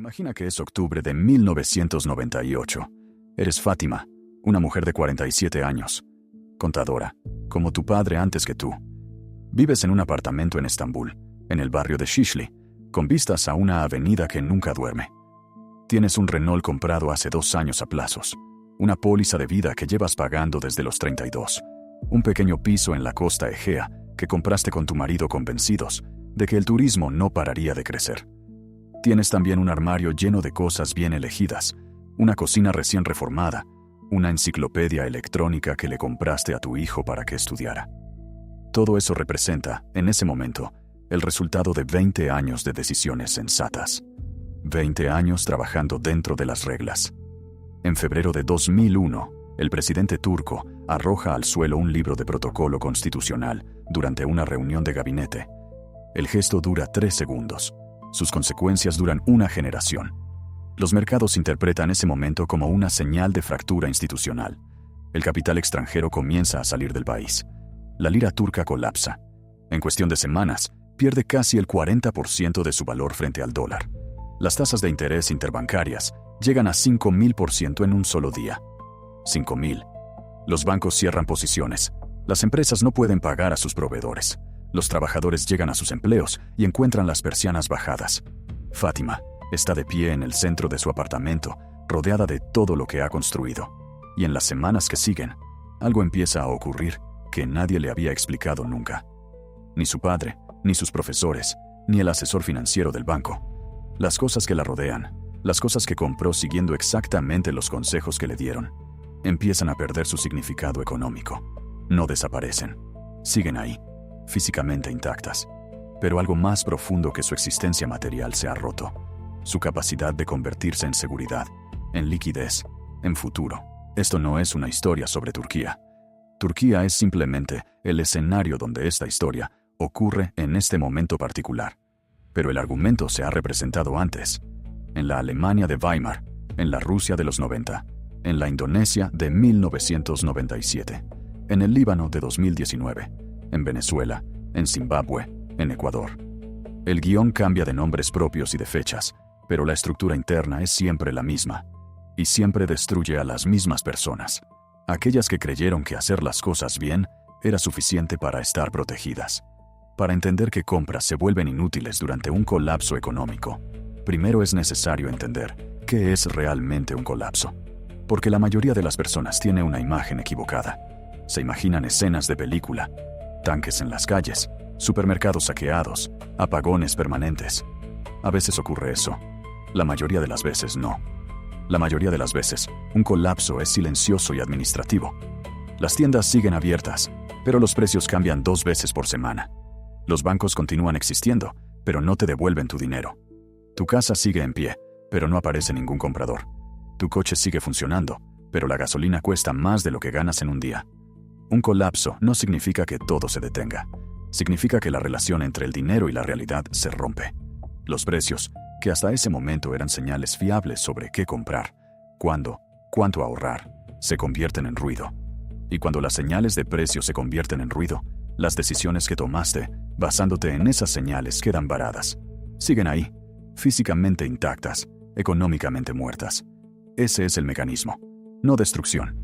Imagina que es octubre de 1998. Eres Fátima, una mujer de 47 años, contadora, como tu padre antes que tú. Vives en un apartamento en Estambul, en el barrio de Şişli, con vistas a una avenida que nunca duerme. Tienes un Renault comprado hace 2 años a plazos, una póliza de vida que llevas pagando desde los 32, un pequeño piso en la costa Egea que compraste con tu marido convencidos de que el turismo no pararía de crecer. Tienes también un armario lleno de cosas bien elegidas, una cocina recién reformada, una enciclopedia electrónica que le compraste a tu hijo para que estudiara. Todo eso representa, en ese momento, el resultado de 20 años de decisiones sensatas. 20 años trabajando dentro de las reglas. En febrero de 2001, el presidente turco arroja al suelo un libro de protocolo constitucional durante una reunión de gabinete. El gesto dura 3 segundos. Sus consecuencias duran una generación. Los mercados interpretan ese momento como una señal de fractura institucional. El capital extranjero comienza a salir del país. La lira turca colapsa. En cuestión de semanas, pierde casi el 40% de su valor frente al dólar. Las tasas de interés interbancarias llegan a 5.000% en un solo día. 5.000. Los bancos cierran posiciones. Las empresas no pueden pagar a sus proveedores. Los trabajadores llegan a sus empleos y encuentran las persianas bajadas. Fátima está de pie en el centro de su apartamento, rodeada de todo lo que ha construido. Y en las semanas que siguen, algo empieza a ocurrir que nadie le había explicado nunca. Ni su padre, ni sus profesores, ni el asesor financiero del banco. Las cosas que la rodean, las cosas que compró siguiendo exactamente los consejos que le dieron, empiezan a perder su significado económico. No desaparecen. Siguen ahí, físicamente intactas. Pero algo más profundo que su existencia material se ha roto. Su capacidad de convertirse en seguridad, en liquidez, en futuro. Esto no es una historia sobre Turquía. Turquía es simplemente el escenario donde esta historia ocurre en este momento particular. Pero el argumento se ha representado antes. En la Alemania de Weimar, en la Rusia de los 90, en la Indonesia de 1997, en el Líbano de 2019, en Venezuela, en Zimbabue, en Ecuador. El guión cambia de nombres propios y de fechas, pero la estructura interna es siempre la misma, y siempre destruye a las mismas personas, aquellas que creyeron que hacer las cosas bien era suficiente para estar protegidas. Para entender que compras se vuelven inútiles durante un colapso económico, primero es necesario entender qué es realmente un colapso, porque la mayoría de las personas tiene una imagen equivocada. Se imaginan escenas de película, tanques en las calles, supermercados saqueados, apagones permanentes. A veces ocurre eso. La mayoría de las veces no. La mayoría de las veces, un colapso es silencioso y administrativo. Las tiendas siguen abiertas, pero los precios cambian 2 veces por semana. Los bancos continúan existiendo, pero no te devuelven tu dinero. Tu casa sigue en pie, pero no aparece ningún comprador. Tu coche sigue funcionando, pero la gasolina cuesta más de lo que ganas en un día. Un colapso no significa que todo se detenga. Significa que la relación entre el dinero y la realidad se rompe. Los precios, que hasta ese momento eran señales fiables sobre qué comprar, cuándo, cuánto ahorrar, se convierten en ruido. Y cuando las señales de precio se convierten en ruido, las decisiones que tomaste, basándote en esas señales, quedan varadas. Siguen ahí, físicamente intactas, económicamente muertas. Ese es el mecanismo. No destrucción.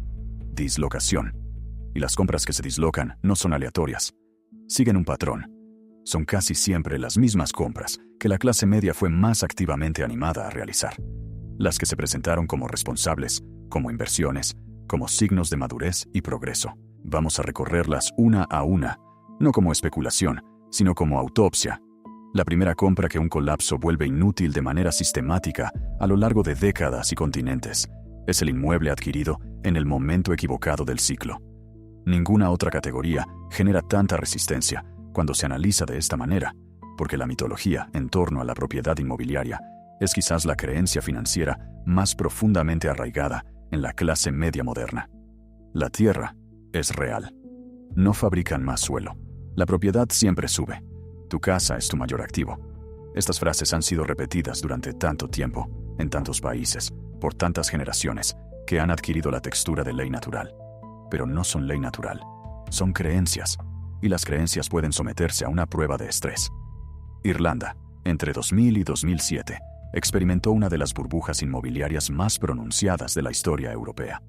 Dislocación. Y las compras que se dislocan no son aleatorias. Siguen un patrón. Son casi siempre las mismas compras que la clase media fue más activamente animada a realizar. Las que se presentaron como responsables, como inversiones, como signos de madurez y progreso. Vamos a recorrerlas una a una, no como especulación, sino como autopsia. La primera compra que un colapso vuelve inútil de manera sistemática a lo largo de décadas y continentes es el inmueble adquirido en el momento equivocado del ciclo. Ninguna otra categoría genera tanta resistencia cuando se analiza de esta manera, porque la mitología en torno a la propiedad inmobiliaria es quizás la creencia financiera más profundamente arraigada en la clase media moderna. La tierra es real. No fabrican más suelo. La propiedad siempre sube. Tu casa es tu mayor activo. Estas frases han sido repetidas durante tanto tiempo, en tantos países, por tantas generaciones, que han adquirido la textura de ley natural. Pero no son ley natural. Son creencias. Y las creencias pueden someterse a una prueba de estrés. Irlanda, entre 2000 y 2007, experimentó una de las burbujas inmobiliarias más pronunciadas de la historia europea.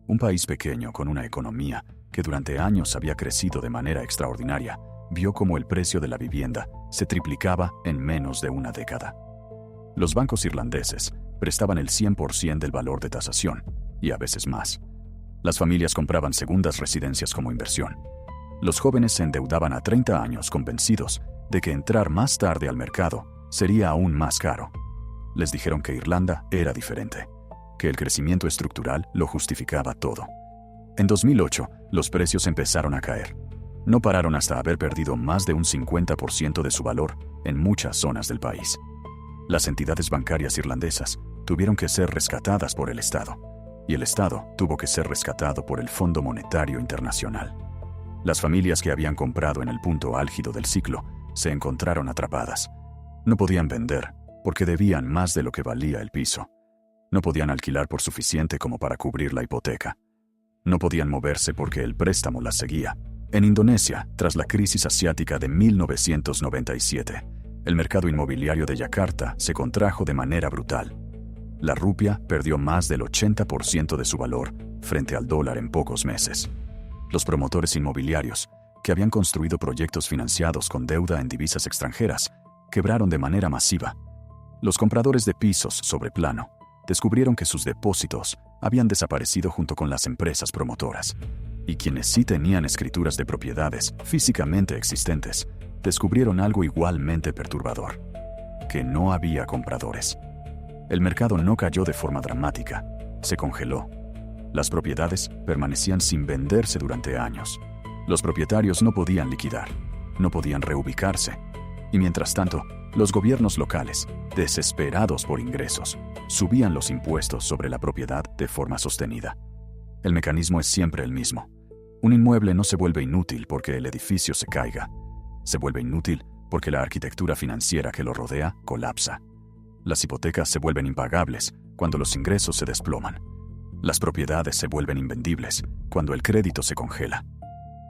Un país pequeño con una economía que durante años había crecido de manera extraordinaria, vio cómo el precio de la vivienda se triplicaba en menos de una década. Los bancos irlandeses prestaban el 100% del valor de tasación, y a veces más. Las familias compraban segundas residencias como inversión. Los jóvenes se endeudaban a 30 años convencidos de que entrar más tarde al mercado sería aún más caro. Les dijeron que Irlanda era diferente, que el crecimiento estructural lo justificaba todo. En 2008, los precios empezaron a caer. No pararon hasta haber perdido más de un 50% de su valor en muchas zonas del país. Las entidades bancarias irlandesas tuvieron que ser rescatadas por el Estado, y el Estado tuvo que ser rescatado por el Fondo Monetario Internacional. Las familias que habían comprado en el punto álgido del ciclo se encontraron atrapadas. No podían vender porque debían más de lo que valía el piso. No podían alquilar por suficiente como para cubrir la hipoteca. No podían moverse porque el préstamo las seguía. En Indonesia, tras la crisis asiática de 1997, el mercado inmobiliario de Yakarta se contrajo de manera brutal. La rupia perdió más del 80% de su valor frente al dólar en pocos meses. Los promotores inmobiliarios, que habían construido proyectos financiados con deuda en divisas extranjeras, quebraron de manera masiva. Los compradores de pisos sobre plano descubrieron que sus depósitos habían desaparecido junto con las empresas promotoras. Y quienes sí tenían escrituras de propiedades físicamente existentes, descubrieron algo igualmente perturbador: que no había compradores. El mercado no cayó de forma dramática, se congeló. Las propiedades permanecían sin venderse durante años. Los propietarios no podían liquidar, no podían reubicarse. Y mientras tanto, los gobiernos locales, desesperados por ingresos, subían los impuestos sobre la propiedad de forma sostenida. El mecanismo es siempre el mismo. Un inmueble no se vuelve inútil porque el edificio se caiga. Se vuelve inútil porque la arquitectura financiera que lo rodea colapsa. Las hipotecas se vuelven impagables cuando los ingresos se desploman. Las propiedades se vuelven invendibles cuando el crédito se congela.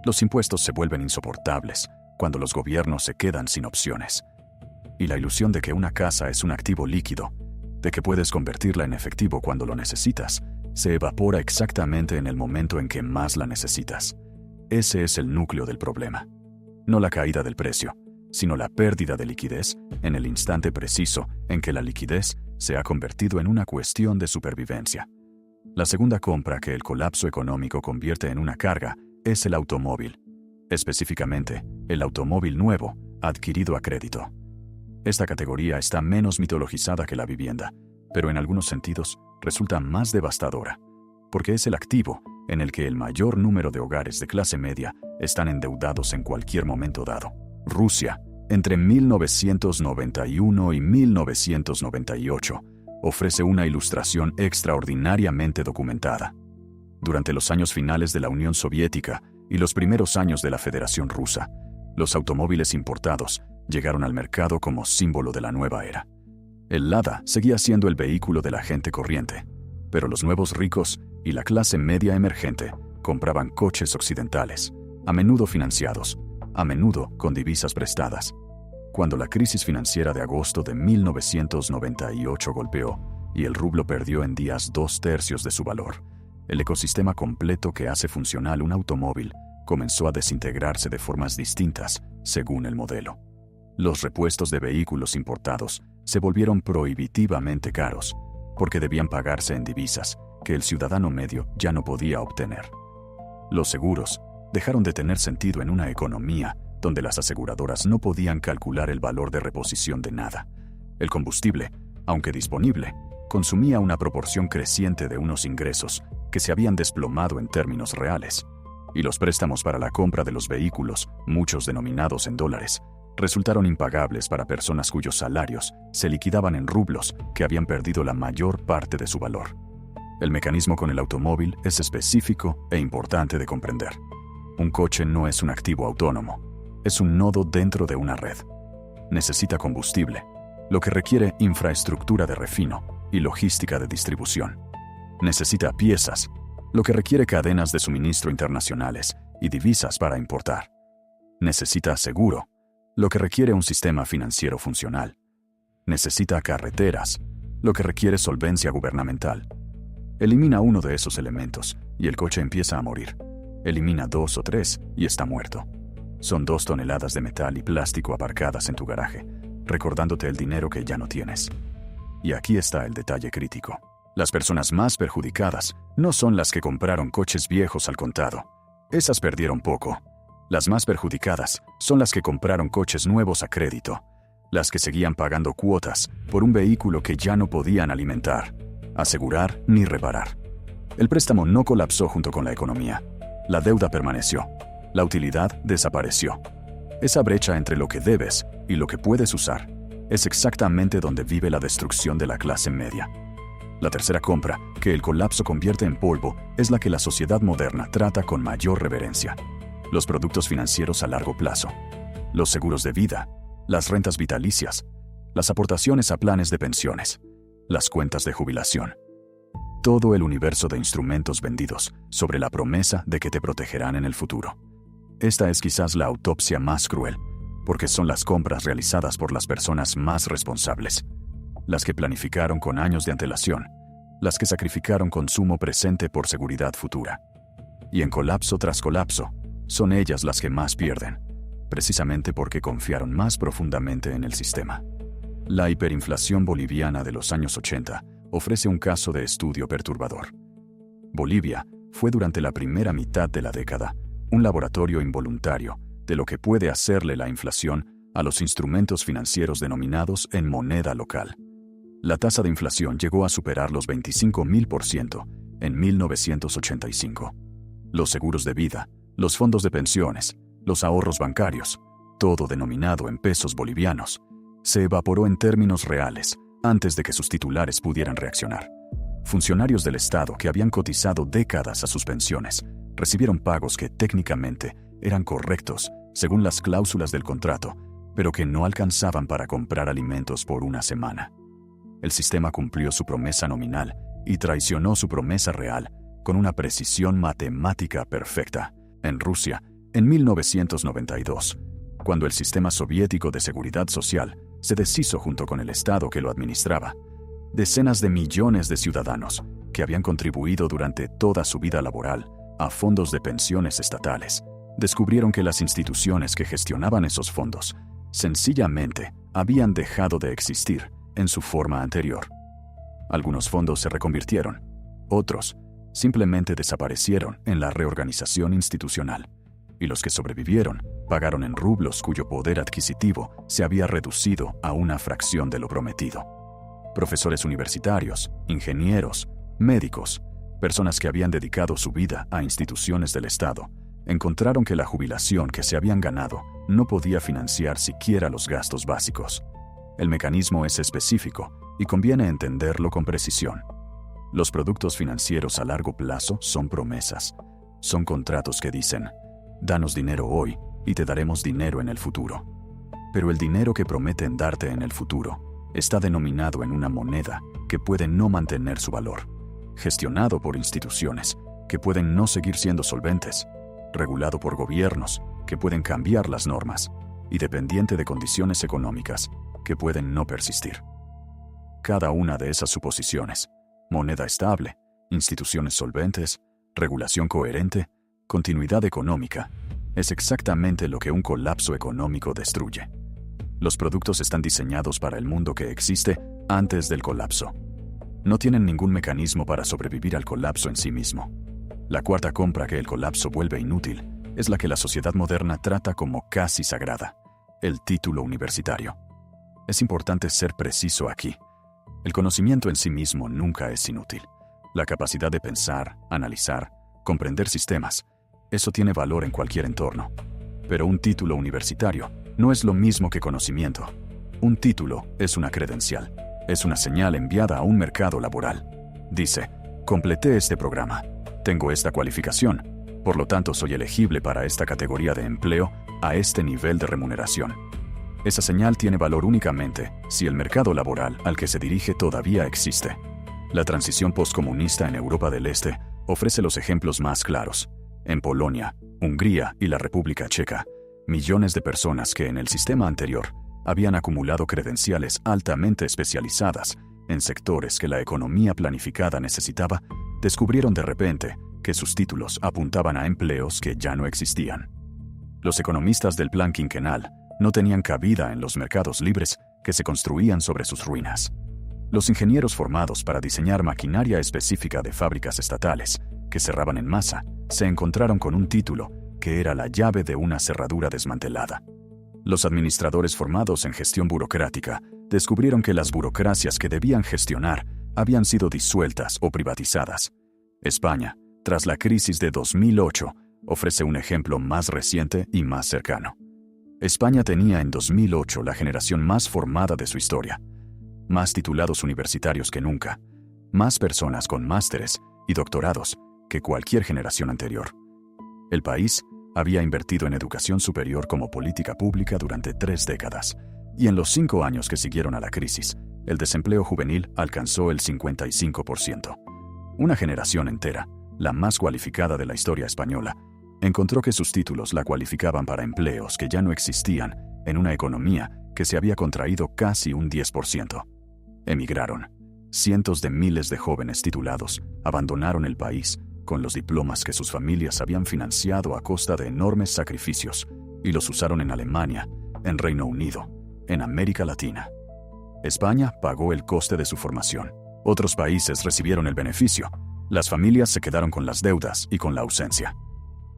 Los impuestos se vuelven insoportables cuando los gobiernos se quedan sin opciones. Y la ilusión de que una casa es un activo líquido, de que puedes convertirla en efectivo cuando lo necesitas, se evapora exactamente en el momento en que más la necesitas. Ese es el núcleo del problema. No la caída del precio, sino la pérdida de liquidez en el instante preciso en que la liquidez se ha convertido en una cuestión de supervivencia. La segunda compra que el colapso económico convierte en una carga es el automóvil, específicamente el automóvil nuevo adquirido a crédito. Esta categoría está menos mitologizada que la vivienda, pero en algunos sentidos resulta más devastadora, porque es el activo en el que el mayor número de hogares de clase media están endeudados en cualquier momento dado. Rusia, entre 1991 y 1998, ofrece una ilustración extraordinariamente documentada. Durante los años finales de la Unión Soviética y los primeros años de la Federación Rusa, los automóviles importados llegaron al mercado como símbolo de la nueva era. El Lada seguía siendo el vehículo de la gente corriente, pero los nuevos ricos y la clase media emergente compraban coches occidentales, a menudo financiados, a menudo con divisas prestadas. Cuando la crisis financiera de agosto de 1998 golpeó y el rublo perdió en días 2/3 de su valor, el ecosistema completo que hace funcional un automóvil comenzó a desintegrarse de formas distintas según el modelo. Los repuestos de vehículos importados se volvieron prohibitivamente caros, porque debían pagarse en divisas que el ciudadano medio ya no podía obtener. Los seguros dejaron de tener sentido en una economía donde las aseguradoras no podían calcular el valor de reposición de nada. El combustible, aunque disponible, consumía una proporción creciente de unos ingresos que se habían desplomado en términos reales, y los préstamos para la compra de los vehículos, muchos denominados en dólares, resultaron impagables para personas cuyos salarios se liquidaban en rublos que habían perdido la mayor parte de su valor. El mecanismo con el automóvil es específico e importante de comprender. Un coche no es un activo autónomo, es un nodo dentro de una red. Necesita combustible, lo que requiere infraestructura de refino y logística de distribución. Necesita piezas, lo que requiere cadenas de suministro internacionales y divisas para importar. Necesita seguro, lo que requiere un sistema financiero funcional. necesita carreteras, lo que requiere solvencia gubernamental. Elimina uno de esos elementos y el coche empieza a morir. Elimina 2 o 3 y está muerto. Son 2 toneladas de metal y plástico aparcadas en tu garaje, recordándote el dinero que ya no tienes. Y aquí está el detalle crítico. Las personas más perjudicadas no son las que compraron coches viejos al contado. Esas perdieron poco. Las más perjudicadas son las que compraron coches nuevos a crédito, las que seguían pagando cuotas por un vehículo que ya no podían alimentar, asegurar ni reparar. El préstamo no colapsó junto con la economía. La deuda permaneció. La utilidad desapareció. Esa brecha entre lo que debes y lo que puedes usar es exactamente donde vive la destrucción de la clase media. La tercera compra, que el colapso convierte en polvo, es la que la sociedad moderna trata con mayor reverencia. Los productos financieros a largo plazo, los seguros de vida, las rentas vitalicias, las aportaciones a planes de pensiones, las cuentas de jubilación. Todo el universo de instrumentos vendidos sobre la promesa de que te protegerán en el futuro. Esta es quizás la autopsia más cruel, porque son las compras realizadas por las personas más responsables, las que planificaron con años de antelación, las que sacrificaron consumo presente por seguridad futura. Y en colapso tras colapso, son ellas las que más pierden, precisamente porque confiaron más profundamente en el sistema. La hiperinflación boliviana de los años 80 ofrece un caso de estudio perturbador. Bolivia fue durante la primera mitad de la década un laboratorio involuntario de lo que puede hacerle la inflación a los instrumentos financieros denominados en moneda local. La tasa de inflación llegó a superar los 25.000% en 1985. Los seguros de vida, los fondos de pensiones, los ahorros bancarios, todo denominado en pesos bolivianos, se evaporó en términos reales antes de que sus titulares pudieran reaccionar. Funcionarios del Estado que habían cotizado décadas a sus pensiones recibieron pagos que técnicamente eran correctos según las cláusulas del contrato, pero que no alcanzaban para comprar alimentos por una semana. El sistema cumplió su promesa nominal y traicionó su promesa real con una precisión matemática perfecta. En Rusia, en 1992, cuando el sistema soviético de seguridad social se deshizo junto con el Estado que lo administraba, decenas de millones de ciudadanos que habían contribuido durante toda su vida laboral a fondos de pensiones estatales descubrieron que las instituciones que gestionaban esos fondos sencillamente habían dejado de existir en su forma anterior. Algunos fondos se reconvirtieron, otros simplemente desaparecieron en la reorganización institucional, y los que sobrevivieron pagaron en rublos cuyo poder adquisitivo se había reducido a una fracción de lo prometido. Profesores universitarios, ingenieros, médicos, personas que habían dedicado su vida a instituciones del Estado, encontraron que la jubilación que se habían ganado no podía financiar siquiera los gastos básicos. El mecanismo es específico y conviene entenderlo con precisión. Los productos financieros a largo plazo son promesas. Son contratos que dicen, danos dinero hoy y te daremos dinero en el futuro. Pero el dinero que prometen darte en el futuro está denominado en una moneda que puede no mantener su valor, gestionado por instituciones que pueden no seguir siendo solventes, regulado por gobiernos que pueden cambiar las normas y dependiente de condiciones económicas que pueden no persistir. Cada una de esas suposiciones, moneda estable, instituciones solventes, regulación coherente, continuidad económica, es exactamente lo que un colapso económico destruye. Los productos están diseñados para el mundo que existe antes del colapso. No tienen ningún mecanismo para sobrevivir al colapso en sí mismo. La cuarta compra que el colapso vuelve inútil es la que la sociedad moderna trata como casi sagrada, el título universitario. Es importante ser preciso aquí. El conocimiento en sí mismo nunca es inútil. La capacidad de pensar, analizar, comprender sistemas, eso tiene valor en cualquier entorno. Pero un título universitario no es lo mismo que conocimiento. Un título es una credencial, es una señal enviada a un mercado laboral. Dice, completé este programa, tengo esta cualificación, por lo tanto soy elegible para esta categoría de empleo a este nivel de remuneración. Esa señal tiene valor únicamente si el mercado laboral al que se dirige todavía existe. La transición postcomunista en Europa del Este ofrece los ejemplos más claros. En Polonia, Hungría y la República Checa, millones de personas que en el sistema anterior habían acumulado credenciales altamente especializadas en sectores que la economía planificada necesitaba, descubrieron de repente que sus títulos apuntaban a empleos que ya no existían. Los economistas del plan quinquenal no tenían cabida en los mercados libres que se construían sobre sus ruinas. Los ingenieros formados para diseñar maquinaria específica de fábricas estatales, que cerraban en masa, se encontraron con un título que era la llave de una cerradura desmantelada. Los administradores formados en gestión burocrática descubrieron que las burocracias que debían gestionar habían sido disueltas o privatizadas. España, tras la crisis de 2008, ofrece un ejemplo más reciente y más cercano. España tenía en 2008 la generación más formada de su historia, más titulados universitarios que nunca, más personas con másteres y doctorados que cualquier generación anterior. El país había invertido en educación superior como política pública durante 3 décadas, y en los 5 años que siguieron a la crisis, el desempleo juvenil alcanzó el 55%. Una generación entera, la más cualificada de la historia española, encontró que sus títulos la cualificaban para empleos que ya no existían en una economía que se había contraído casi un 10%. Emigraron. Cientos de miles de jóvenes titulados abandonaron el país con los diplomas que sus familias habían financiado a costa de enormes sacrificios y los usaron en Alemania, en Reino Unido, en América Latina. España pagó el coste de su formación. Otros países recibieron el beneficio. Las familias se quedaron con las deudas y con la ausencia.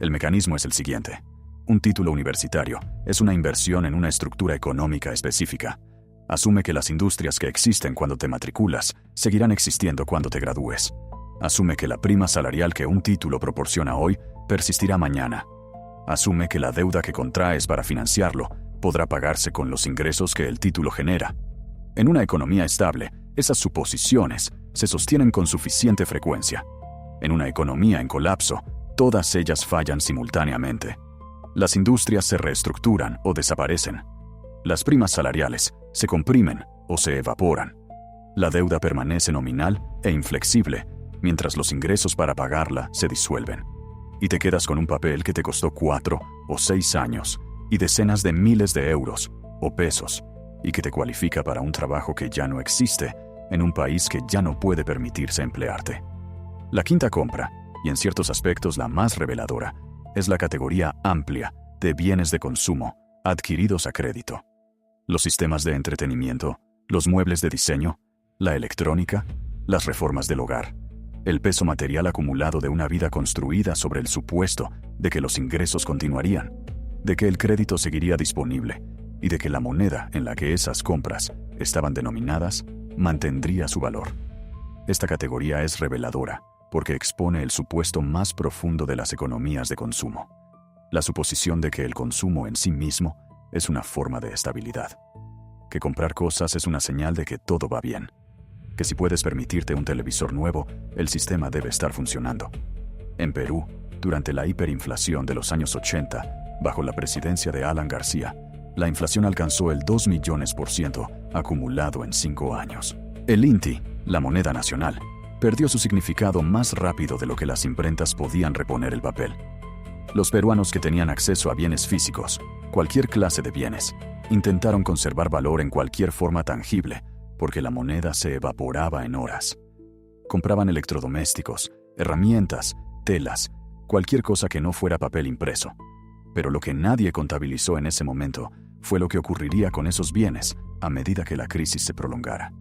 El mecanismo es el siguiente. Un título universitario es una inversión en una estructura económica específica. Asume que las industrias que existen cuando te matriculas seguirán existiendo cuando te gradúes. Asume que la prima salarial que un título proporciona hoy persistirá mañana. Asume que la deuda que contraes para financiarlo podrá pagarse con los ingresos que el título genera. En una economía estable, esas suposiciones se sostienen con suficiente frecuencia. En una economía en colapso, todas ellas fallan simultáneamente. Las industrias se reestructuran o desaparecen. Las primas salariales se comprimen o se evaporan. La deuda permanece nominal e inflexible, mientras los ingresos para pagarla se disuelven. Y te quedas con un papel que te costó 4 o 6 años y decenas de miles de euros o pesos, y que te cualifica para un trabajo que ya no existe en un país que ya no puede permitirse emplearte. La quinta compra, y en ciertos aspectos la más reveladora, es la categoría amplia de bienes de consumo adquiridos a crédito. Los sistemas de entretenimiento, los muebles de diseño, la electrónica, las reformas del hogar, el peso material acumulado de una vida construida sobre el supuesto de que los ingresos continuarían, de que el crédito seguiría disponible y de que la moneda en la que esas compras estaban denominadas mantendría su valor. Esta categoría es reveladora porque expone el supuesto más profundo de las economías de consumo, la suposición de que el consumo en sí mismo es una forma de estabilidad, que comprar cosas es una señal de que todo va bien, que si puedes permitirte un televisor nuevo, el sistema debe estar funcionando. En Perú, durante la hiperinflación de los años 80, bajo la presidencia de Alan García, la inflación alcanzó el 2 millones% acumulado en 5 años. El INTI, la moneda nacional, perdió su significado más rápido de lo que las imprentas podían reponer el papel. Los peruanos que tenían acceso a bienes físicos, cualquier clase de bienes, intentaron conservar valor en cualquier forma tangible, porque la moneda se evaporaba en horas. Compraban electrodomésticos, herramientas, telas, cualquier cosa que no fuera papel impreso. Pero lo que nadie contabilizó en ese momento fue lo que ocurriría con esos bienes a medida que la crisis se prolongara.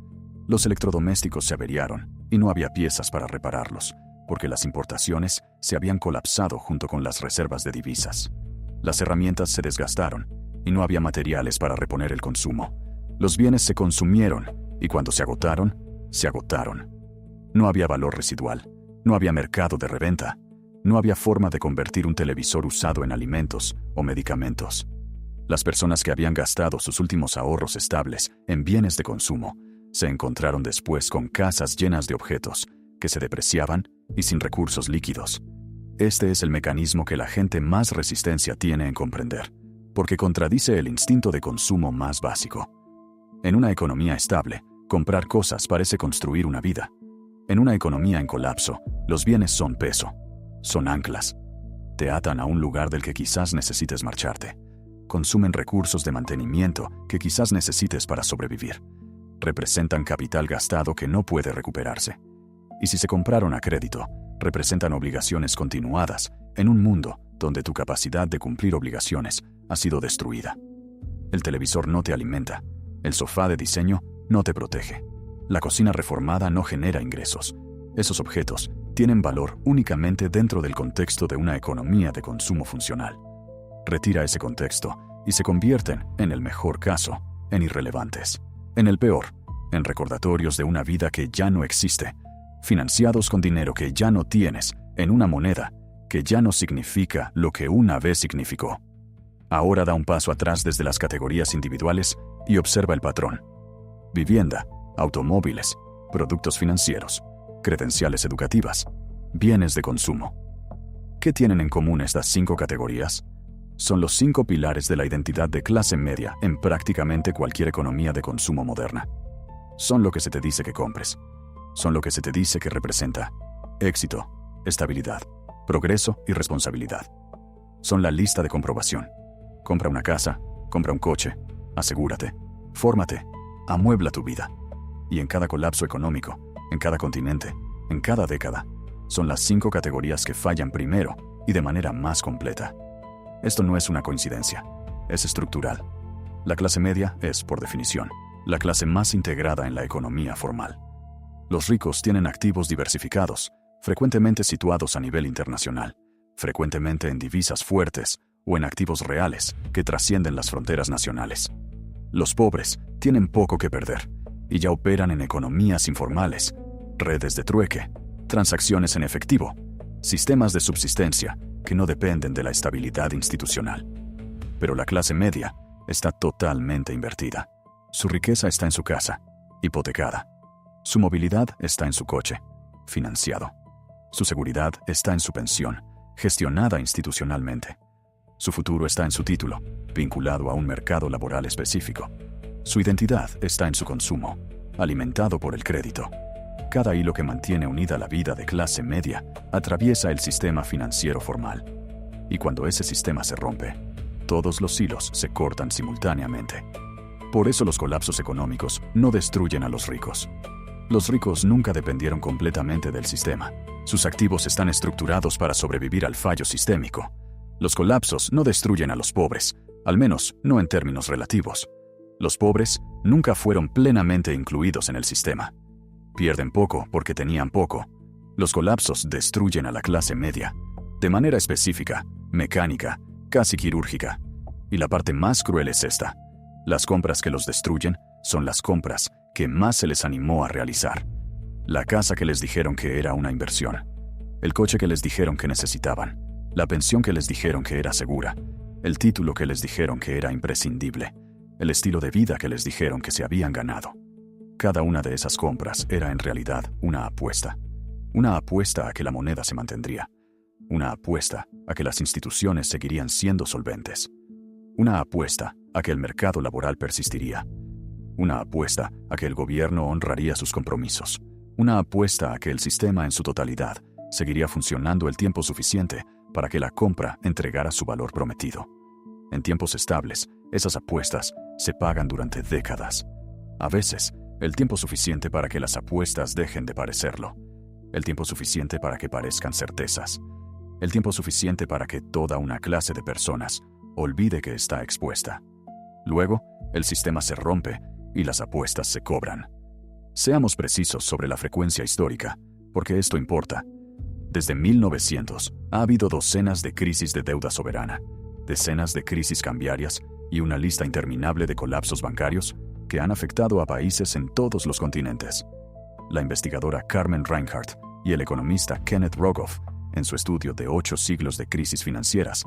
Los electrodomésticos se averiaron y no había piezas para repararlos, porque las importaciones se habían colapsado junto con las reservas de divisas. Las herramientas se desgastaron y no había materiales para reponer el consumo. Los bienes se consumieron y cuando se agotaron, se agotaron. No había valor residual, no había mercado de reventa, no había forma de convertir un televisor usado en alimentos o medicamentos. Las personas que habían gastado sus últimos ahorros estables en bienes de consumo se encontraron después con casas llenas de objetos que se depreciaban y sin recursos líquidos. Este es el mecanismo que la gente más resistencia tiene en comprender, porque contradice el instinto de consumo más básico. En una economía estable, comprar cosas parece construir una vida. En una economía en colapso, los bienes son peso, son anclas. Te atan a un lugar del que quizás necesites marcharte. consumen recursos de mantenimiento que quizás necesites para sobrevivir. Representan capital gastado que no puede recuperarse. Y si se compraron a crédito, representan obligaciones continuadas en un mundo donde tu capacidad de cumplir obligaciones ha sido destruida. El televisor no te alimenta. El sofá de diseño no te protege. La cocina reformada no genera ingresos. Esos objetos tienen valor únicamente dentro del contexto de una economía de consumo funcional. Retira ese contexto y se convierten, en el mejor caso, en irrelevantes. En el peor, en recordatorios de una vida que ya no existe, financiados con dinero que ya no tienes, en una moneda que ya no significa lo que una vez significó. Ahora da un paso atrás desde las categorías individuales y observa el patrón. Vivienda, automóviles, productos financieros, credenciales educativas, bienes de consumo. ¿Qué tienen en común estas 5 categorías? Son los 5 pilares de la identidad de clase media en prácticamente cualquier economía de consumo moderna. Son lo que se te dice que compres. Son lo que se te dice que representa éxito, estabilidad, progreso y responsabilidad. Son la lista de comprobación. Compra una casa, compra un coche, asegúrate, fórmate, amuebla tu vida. Y en cada colapso económico, en cada continente, en cada década, son las 5 categorías que fallan primero y de manera más completa. Esto no es una coincidencia, es estructural. La clase media es, por definición, la clase más integrada en la economía formal. Los ricos tienen activos diversificados, frecuentemente situados a nivel internacional, frecuentemente en divisas fuertes o en activos reales que trascienden las fronteras nacionales. Los pobres tienen poco que perder y ya operan en economías informales, redes de trueque, transacciones en efectivo, sistemas de subsistencia que no dependen de la estabilidad institucional. Pero la clase media está totalmente invertida. Su riqueza está en su casa, hipotecada. Su movilidad está en su coche, financiado. Su seguridad está en su pensión, gestionada institucionalmente. Su futuro está en su título, vinculado a un mercado laboral específico. Su identidad está en su consumo, alimentado por el crédito. Cada hilo que mantiene unida la vida de clase media atraviesa el sistema financiero formal. Y cuando ese sistema se rompe, todos los hilos se cortan simultáneamente. Por eso los colapsos económicos no destruyen a los ricos. Los ricos nunca dependieron completamente del sistema. Sus activos están estructurados para sobrevivir al fallo sistémico. Los colapsos no destruyen a los pobres, al menos no en términos relativos. Los pobres nunca fueron plenamente incluidos en el sistema. Pierden poco porque tenían poco. Los colapsos destruyen a la clase media, de manera específica, mecánica, casi quirúrgica. Y la parte más cruel es esta. Las compras que los destruyen son las compras que más se les animó a realizar. La casa que les dijeron que era una inversión. El coche que les dijeron que necesitaban. La pensión que les dijeron que era segura. El título que les dijeron que era imprescindible. El estilo de vida que les dijeron que se habían ganado. Cada una de esas compras era en realidad una apuesta. Una apuesta a que la moneda se mantendría. Una apuesta a que las instituciones seguirían siendo solventes. Una apuesta a que el mercado laboral persistiría. Una apuesta a que el gobierno honraría sus compromisos. Una apuesta a que el sistema en su totalidad seguiría funcionando el tiempo suficiente para que la compra entregara su valor prometido. En tiempos estables, esas apuestas se pagan durante décadas. A veces, el tiempo suficiente para que las apuestas dejen de parecerlo. El tiempo suficiente para que parezcan certezas. El tiempo suficiente para que toda una clase de personas olvide que está expuesta. Luego, el sistema se rompe y las apuestas se cobran. Seamos precisos sobre la frecuencia histórica, porque esto importa. Desde 1900 ha habido docenas de crisis de deuda soberana, decenas de crisis cambiarias y una lista interminable de colapsos bancarios que han afectado a países en todos los continentes. La investigadora Carmen Reinhardt y el economista Kenneth Rogoff, en su estudio de 8 siglos de crisis financieras,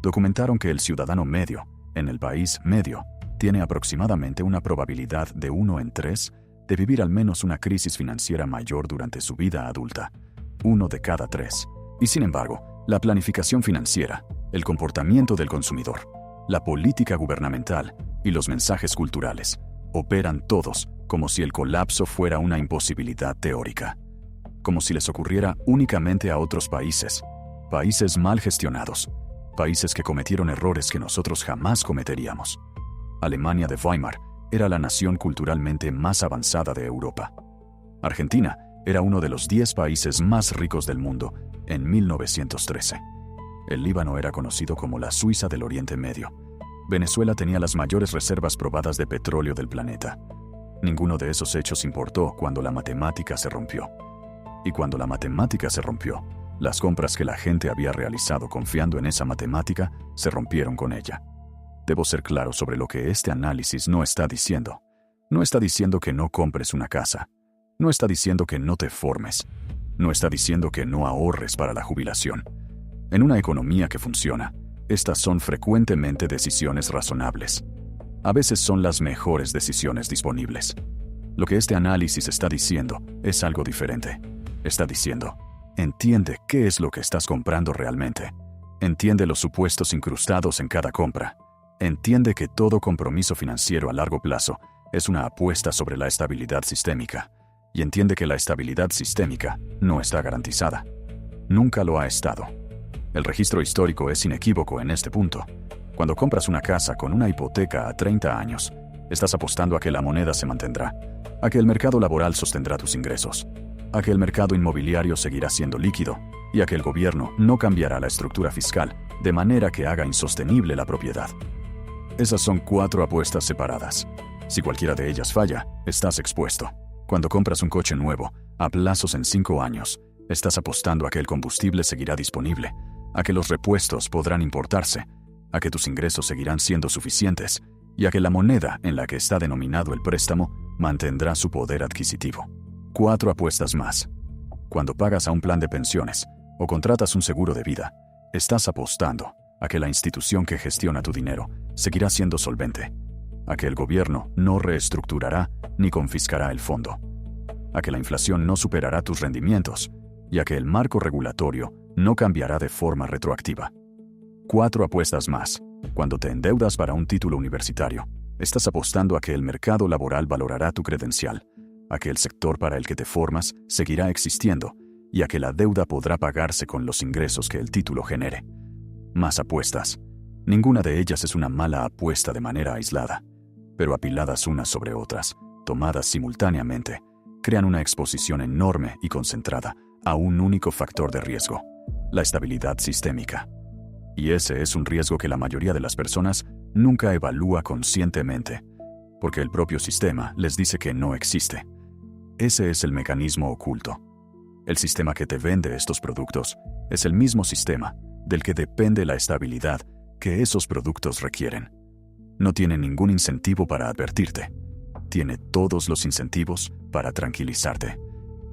documentaron que el ciudadano medio, en el país medio, tiene aproximadamente una probabilidad de 1 en 3 de vivir al menos una crisis financiera mayor durante su vida adulta, 1 de cada 3. Y sin embargo, la planificación financiera, el comportamiento del consumidor, la política gubernamental y los mensajes culturales operan todos como si el colapso fuera una imposibilidad teórica, como si les ocurriera únicamente a otros países, países mal gestionados, países que cometieron errores que nosotros jamás cometeríamos. Alemania de Weimar era la nación culturalmente más avanzada de Europa. Argentina era uno de los 10 países más ricos del mundo en 1913. El Líbano era conocido como la Suiza del Oriente Medio. Venezuela tenía las mayores reservas probadas de petróleo del planeta. Ninguno de esos hechos importó cuando la matemática se rompió. Y cuando la matemática se rompió, las compras que la gente había realizado confiando en esa matemática se rompieron con ella. Debo ser claro sobre lo que este análisis no está diciendo. No está diciendo que no compres una casa. No está diciendo que no te formes. No está diciendo que no ahorres para la jubilación. En una economía que funciona, estas son frecuentemente decisiones razonables. A veces son las mejores decisiones disponibles. Lo que este análisis está diciendo es algo diferente. Está diciendo: entiende qué es lo que estás comprando realmente. Entiende los supuestos incrustados en cada compra. Entiende que todo compromiso financiero a largo plazo es una apuesta sobre la estabilidad sistémica. Y entiende que la estabilidad sistémica no está garantizada. Nunca lo ha estado. El registro histórico es inequívoco en este punto. Cuando compras una casa con una hipoteca a 30 años, estás apostando a que la moneda se mantendrá, a que el mercado laboral sostendrá tus ingresos, a que el mercado inmobiliario seguirá siendo líquido y a que el gobierno no cambiará la estructura fiscal de manera que haga insostenible la propiedad. Esas son 4 apuestas separadas. Si cualquiera de ellas falla, estás expuesto. Cuando compras un coche nuevo, a plazos en 5 años, estás apostando a que el combustible seguirá disponible, a que los repuestos podrán importarse, a que tus ingresos seguirán siendo suficientes y a que la moneda en la que está denominado el préstamo mantendrá su poder adquisitivo. 4 apuestas más. Cuando pagas a un plan de pensiones o contratas un seguro de vida, estás apostando a que la institución que gestiona tu dinero seguirá siendo solvente, a que el gobierno no reestructurará ni confiscará el fondo, a que la inflación no superará tus rendimientos y a que el marco regulatorio no cambiará de forma retroactiva. 4 apuestas más. Cuando te endeudas para un título universitario, estás apostando a que el mercado laboral valorará tu credencial, a que el sector para el que te formas seguirá existiendo y a que la deuda podrá pagarse con los ingresos que el título genere. Más apuestas. Ninguna de ellas es una mala apuesta de manera aislada, pero apiladas unas sobre otras, tomadas simultáneamente, crean una exposición enorme y concentrada a un único factor de riesgo: la estabilidad sistémica. Y ese es un riesgo que la mayoría de las personas nunca evalúa conscientemente, porque el propio sistema les dice que no existe. Ese es el mecanismo oculto. El sistema que te vende estos productos es el mismo sistema del que depende la estabilidad que esos productos requieren. No tiene ningún incentivo para advertirte. Tiene todos los incentivos para tranquilizarte.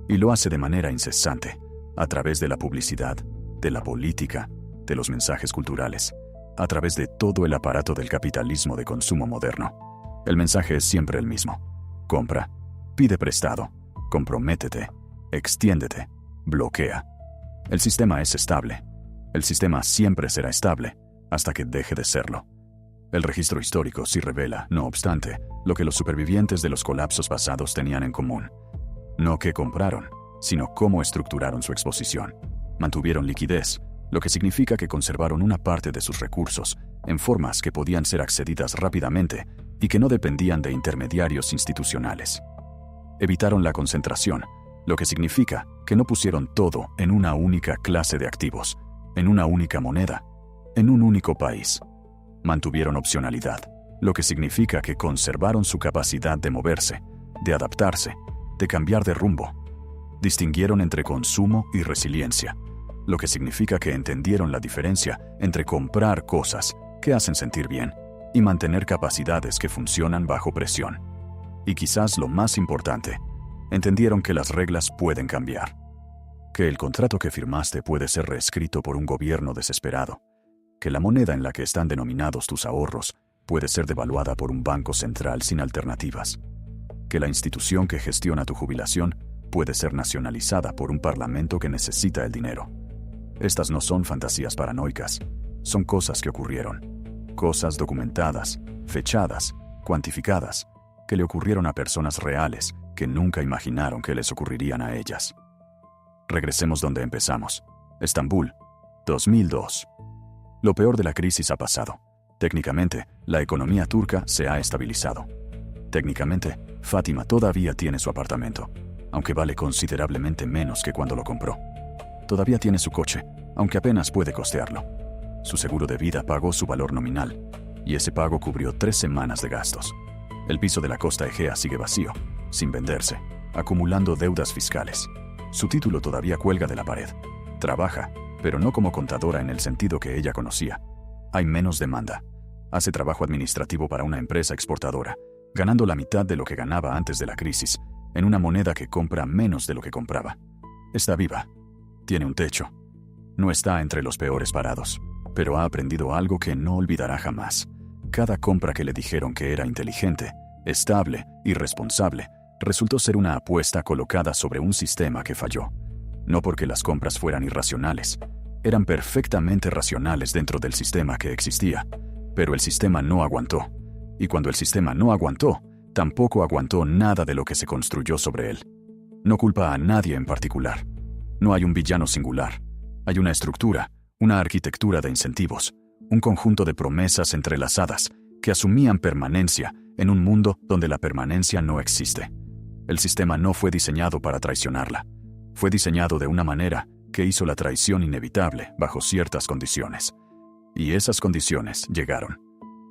Y lo hace de manera incesante, a través de la publicidad, de la política, de los mensajes culturales, a través de todo el aparato del capitalismo de consumo moderno. El mensaje es siempre el mismo: compra, pide prestado, comprométete, extiéndete, bloquea. El sistema es estable. El sistema siempre será estable, hasta que deje de serlo. El registro histórico sí revela, no obstante, lo que los supervivientes de los colapsos pasados tenían en común. No qué compraron, sino cómo estructuraron su exposición. Mantuvieron liquidez, lo que significa que conservaron una parte de sus recursos en formas que podían ser accedidas rápidamente y que no dependían de intermediarios institucionales. Evitaron la concentración, lo que significa que no pusieron todo en una única clase de activos, en una única moneda, en un único país. Mantuvieron opcionalidad, lo que significa que conservaron su capacidad de moverse, de adaptarse, de cambiar de rumbo. Distinguieron entre consumo y resiliencia, lo que significa que entendieron la diferencia entre comprar cosas que hacen sentir bien y mantener capacidades que funcionan bajo presión. Y quizás lo más importante, entendieron que las reglas pueden cambiar, que el contrato que firmaste puede ser reescrito por un gobierno desesperado, que la moneda en la que están denominados tus ahorros puede ser devaluada por un banco central sin alternativas, que la institución que gestiona tu jubilación puede ser nacionalizada por un parlamento que necesita el dinero. Estas no son fantasías paranoicas, son cosas que ocurrieron, cosas documentadas, fechadas, cuantificadas, que le ocurrieron a personas reales que nunca imaginaron que les ocurrirían a ellas. Regresemos donde empezamos. Estambul, 2002. Lo peor de la crisis ha pasado. Técnicamente, la economía turca se ha estabilizado. Técnicamente, Fátima todavía tiene su apartamento, aunque vale considerablemente menos que cuando lo compró. Todavía tiene su coche, aunque apenas puede costearlo. Su seguro de vida pagó su valor nominal, y ese pago cubrió 3 semanas de gastos. El piso de la costa Egea sigue vacío, sin venderse, acumulando deudas fiscales. Su título todavía cuelga de la pared. Trabaja, pero no como contadora en el sentido que ella conocía. Hay menos demanda. Hace trabajo administrativo para una empresa exportadora, ganando la mitad de lo que ganaba antes de la crisis, en una moneda que compra menos de lo que compraba. Está viva. Tiene un techo. No está entre los peores parados, pero ha aprendido algo que no olvidará jamás. Cada compra que le dijeron que era inteligente, estable y responsable, resultó ser una apuesta colocada sobre un sistema que falló. No porque las compras fueran irracionales, eran perfectamente racionales dentro del sistema que existía, pero el sistema no aguantó. Y cuando el sistema no aguantó, tampoco aguantó nada de lo que se construyó sobre él. No culpa a nadie en particular. No hay un villano singular. Hay una estructura, una arquitectura de incentivos, un conjunto de promesas entrelazadas que asumían permanencia en un mundo donde la permanencia no existe. El sistema no fue diseñado para traicionarla. Fue diseñado de una manera que hizo la traición inevitable bajo ciertas condiciones. Y esas condiciones llegaron.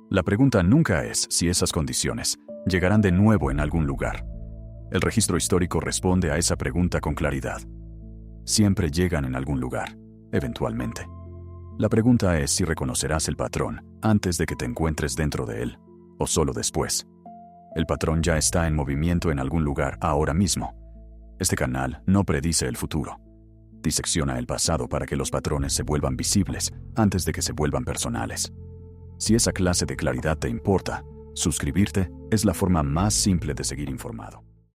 La pregunta nunca es si esas condiciones llegarán de nuevo en algún lugar. El registro histórico responde a esa pregunta con claridad. Siempre llegan en algún lugar, eventualmente. La pregunta es si reconocerás el patrón antes de que te encuentres dentro de él, o solo después. El patrón ya está en movimiento en algún lugar ahora mismo. Este canal no predice el futuro. Disecciona el pasado para que los patrones se vuelvan visibles antes de que se vuelvan personales. Si esa clase de claridad te importa, suscribirte es la forma más simple de seguir informado.